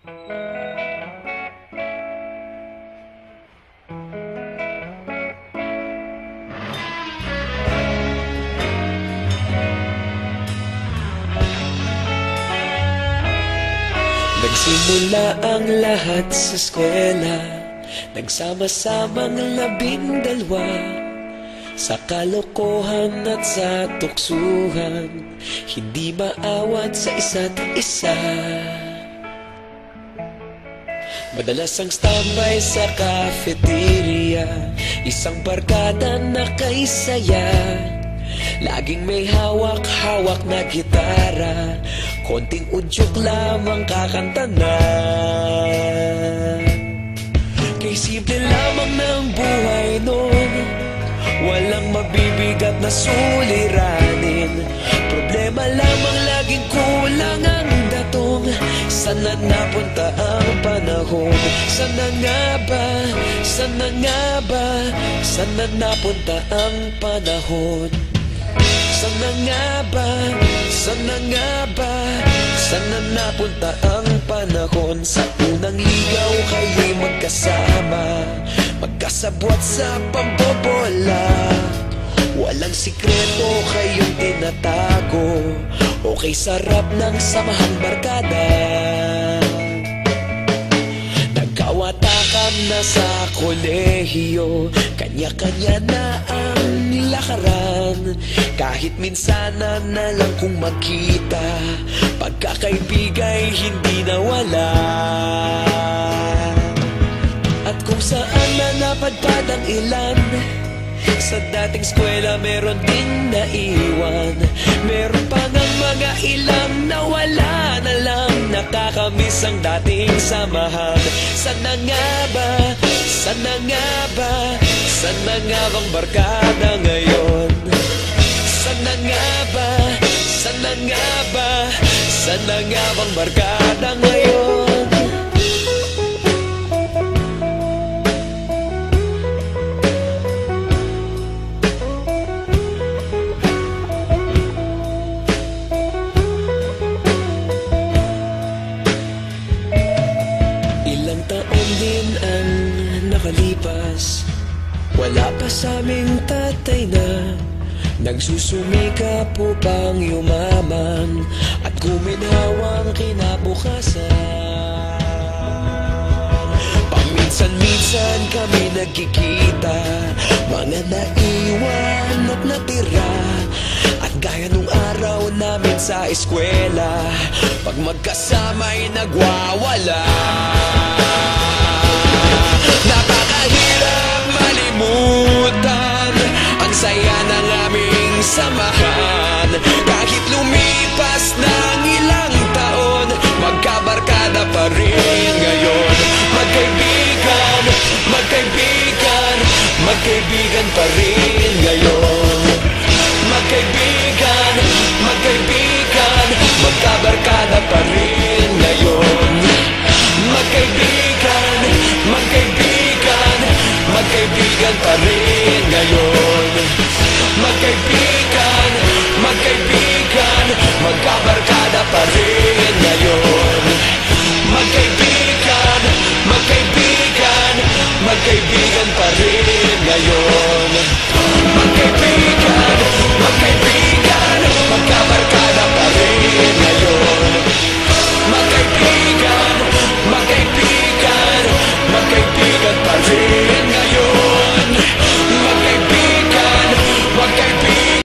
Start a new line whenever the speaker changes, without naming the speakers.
Nagsimula ang lahat sa eskwela, nagsama-samang 12 sa kalokohan at sa tuksuhan, hindi maawat sa isa't isa. Madalas ang standby sa cafeteria, isang barkada na kay saya. Laging may hawak-hawak na gitara, konting udyok lamang kakanta na. Kay simple lamang ng buhay nun, walang mabibigat na suliranin. Problema lamang laging kulang ang datong. Sana napunta ang panahon? Sana nga ba? Sana nga ba? Sana napunta ang panahon? Sana nga ba? Sana nga ba? Sana napunta ang panahon? Sa unang ligaw kayo'y magkasama, magkasabwat sa pambobola. Walang sikreto kayong tinatago, okay sarap ng samahang barkada. Nagkawatakan na sa kolehiyo, kanya-kanya na ang lakaran. Kahit minsan na lang kung magkita, pagkakaibigay hindi nawala. At kung saan na napadpad ang ilan, sa dating eskwela meron ding naiwan. Meron pa ng mga ilang nawala na lang, nakakamiss ang dating samahan. Sana nga ba? Sana nga ba? Sana nga bang barkada ngayon? Sana nga ba? Sana nga ba? Sana nga bang barkada ngayon? Ilang taon din ang nakalipas, wala pa sa aming tatay na nagsusumikap upang yumaman at guminhawang kinabukasan. Paminsan-minsan kami nagkikita, mga naiwan at natira. At gaya nung araw namin sa eskwela, pag magkasama'y nagwawala. Napakahirap malimutan ang saya ng aming samahan. Kahit lumipas ng ilang taon, magkabarkada pa rin ngayon. Magkaibigan, magkaibigan, magkaibigan pa rin